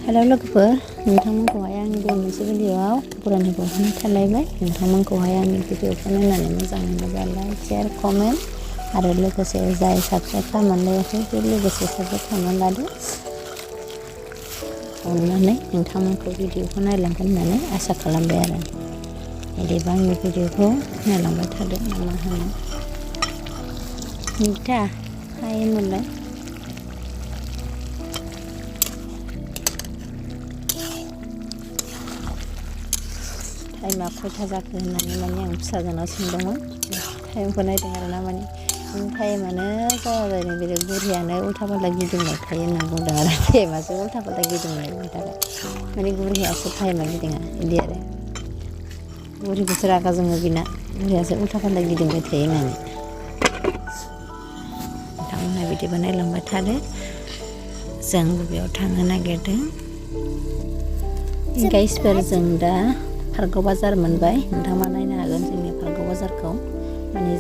Hello लोगोफोर, नोंथांमोनखौहाय आंनि बे मोनसे भिडिअआव बरायनायखौ होनो थालायबाय। नोंथांमोनखौहाय आंनि भिडिअखौ नायनानै मोजां मोनोब्ला लाइक, शेयार, कमेन्ट आरो लोगोसे जाय साबस्क्राइब खालामनानै लायाखै बे लोगोसे साबस्क्राइब खालामनानै लादो। अननानै नोंथांमोनखौ भिडिअखौ नायलांगोन होननानै आसा खालामबाय आरो बिदिबा आंनि भिडिअखौ नायलांबाय थादो ना मा होनो। मिथा हायोमोनलाय टाइमा खयथा जाखो होननानै आं फिसाजोनाव सोंदोंमोन। टाइमखौ नायदों आरोना टाइमानो जाया बेलेग गुरियानो उल्था फाल्था गिदिंबाय थायो होनना बुंदों आरो टाइमासो उल्था फाल्था गिदिंनाय थाखाय गुरियासो टाइमा गिदिङा बिदि आरो गुरिखौसो रागा जोङो बिना गुरियासो उल्था फाल्था गिदिंबाय थायो होननानै। नोंथांमोनहा बिदिबा नायलांबाय थादो। जों बेयाव थांनो नागिरदों गाइसफोर। जों दा पार्कआव बाजार मोनबाय। नोंथाङा नायनो हागोन जोंनि पार्कआव बाजारखौ।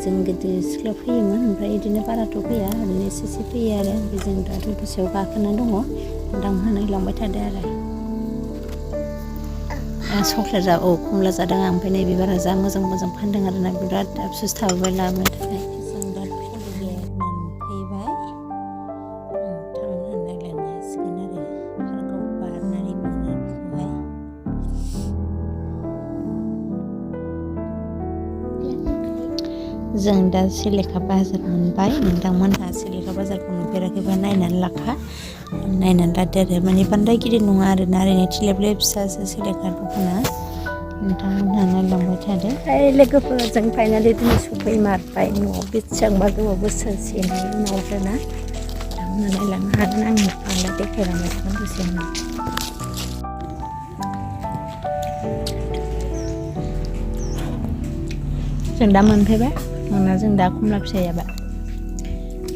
जों गोदो सिख्लायाव फैयोमोन, ओमफ्राय बिदिनो बाराथ' फैया, ओरैनो एसे फैयो आरो जों दा दसेयाव गाखोना दङ। नोंथांमोनहा नायलांबाय थादो आरो चक्लेट खमला जादों आं। ओमफ्राय नैबे बारा जा मोजां मोजां फानदों आरोना, बिराद आफसुस थाबोबाय लाबोनो थाखाय। जों दा मोनफैबाय। नोंथांमोनहा नायलांनो हासिगोन आरो पार्कआव बारनानै मोननायखौहाय। जों दा सिलेखा बाजार मोनबाय। नोंथांमोनहा सिलेखा बाजारखौ नुफेराखैबा नायनानै लाखा, नायनानै लादो आरो बांद्राय गिदिर नङा आरोना, ओरैनो थिलेबले फिसासो सिलेखा दखाना। नोंथांमोनहा नायलांबाय थादो। लोगोफोर, जों फाइनालि दिनै सफैमारबाय न'आव। बेसेबांबा गोबाव बोसोरसेनि उनाव आरोना। नोंथांमोनहा नायलांनो हागोन। आं बांद्राय देखायलांबाय थागोन दसे उनाव। जों दा मोनफैबाय। जों दा खमला फिथाइ जाबाय।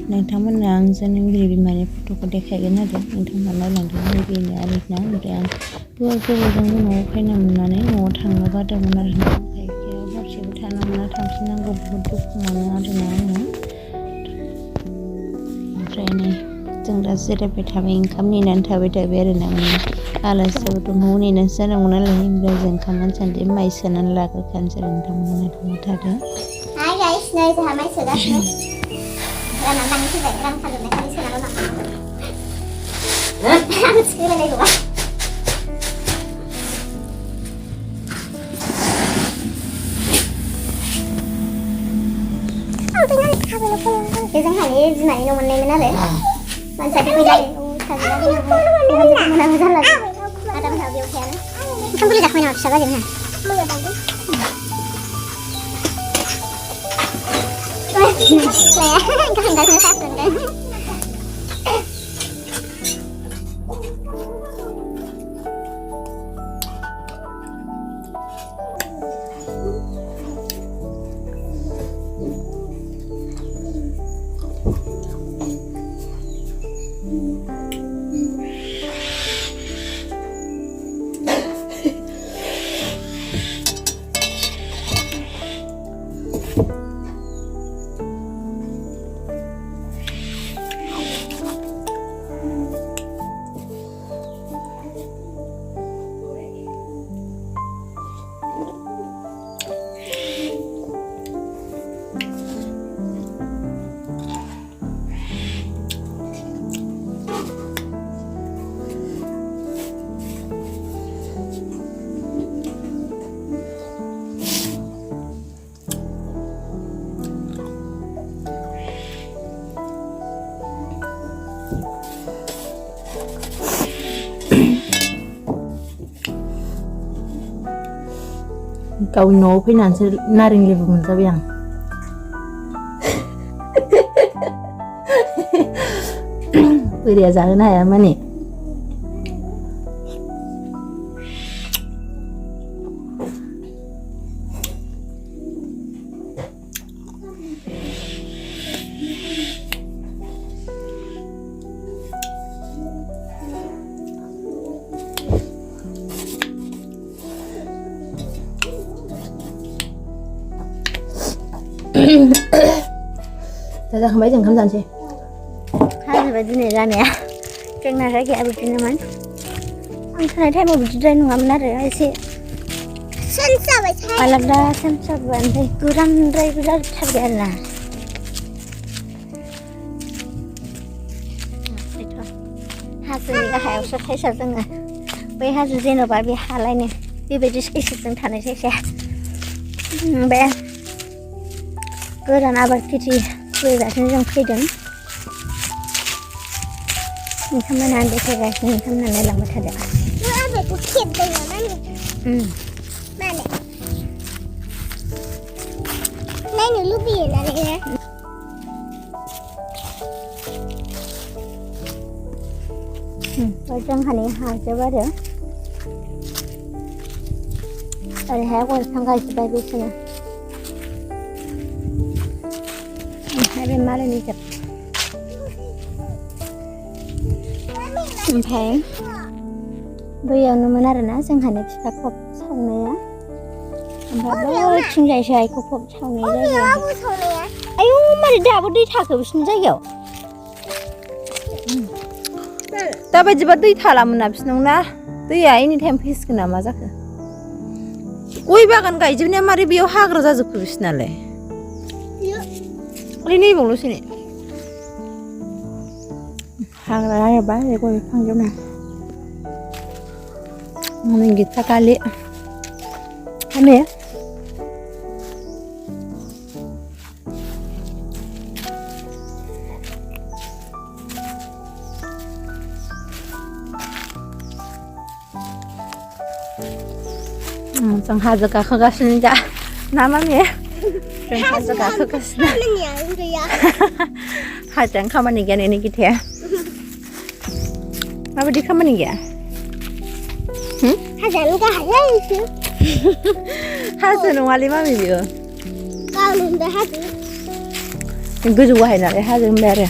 नोंथांमोननो आं जोनोम बिमानि फट'खौ देखायगोन आरो नोंथांमोनहा नायलांदों बेनो आरोना। ओमफ्राय आं गोबावजों उनाव फैनो मोननानै न'आव थांनो बादोंमोन आरोना। हरसेबो थानो मोना, थांफिननांगौ। बहुद दुखु मोनो आरोना आङो। ओमफ्राय नै जों दा जिरायबाय थाबाय, ओंखाम नेनानै थाबाय आरोना। आलासियाबोथ' न'आव नेनानैसो जानांगौ नालाय। ओमफ्राय जों ओंखाम सानदे माइ सोनानै लाग्रोखानोसै आरो नोंथांमोनहा नायलांबाय थादो। हाय गाइस, नै जोंहा माइ सोगासिनो। राननानै लांनो फैबाय, रां फानजोबनाय खालि सोनाल' लांनांगौ। आं थिखोलायनाय नङा। बे जोंहानि बिमानि न' मोननायमोन आरो मानसिया फैबाय मोनाबो जाला। आदामोनहा बेयाव थायाना। ओंखाम गोरलै जाखाबाय नामा? फिसा बाजै मोनहा गाहांगासिनो साहा फुदुंदों। गावनि न'आव फैनानैसो नारें लेबु मोनजाबाय आं। बोरिया जाहोनो हाया माने। दा जाखांबाय, जों ओंखाम जानोसै। हाजोबबाय दिनै जानाया। जोंना जायगाया बिदिनोमोन। आं थानाय टाइमाव बिदिद्राय नङामोन आरो एसे आलादा सानसाबो ओमफ्राय गोरानद्रायबो जाथारबाय आरोना हाजोनि गाहायावसो साइसआ जोङो बै हाजो जेन'बा बे हालायनो बेबायदि साइसजों थानाय साइसआ बे गोरान आबाद खेथि खुबैगासिनो जों फैदों नोंथांमोनहा देखायगासिनो नोंथांमोनहा नायलांबाय थादो आबादखौ खेबदों नामा माने नायनो लुबैयो ना नोङो जोंहानि हाजोब आरो ओरैहाय गय बिफां गायजोब्बाय बिसोरो ओमफ्राय बे मालायनि जोब ओमफ्राय बैयावनोमोन आरोना जोंहानि फिथा खब सावनाया ओमफ्राय बैथिंजायसो आइखौ खब सावनाय जायो आयौ मारै दाबो दै थाखो बिसिनि जायगायाव दाबायदिबा दै थालामोन ना बिसिनाव ना दैया एनि टाइम फैसिगोन ना मा जाखो गय बागान गायजोबनाया मारै बेयाव हाग्रा जाजोबखो बिसिनालाय ओरै नैबावल'सो ने हाग्रा नागिरबाय गय बिफांजोंनो Mình kita kali Kami ya जों हाजो गाखोगासिनो दा ना मामि जों हाजो गाखोगासिनो हाजोआनो खामानि गैया नोंनि गिथाया माबायदि खामानि गैया हाजोआनो गाहायसो हाजो नङालै मामि बियो गावनो होनबाय हाजो गोजौ गाहाय नालाय हाजो होनबाय आरो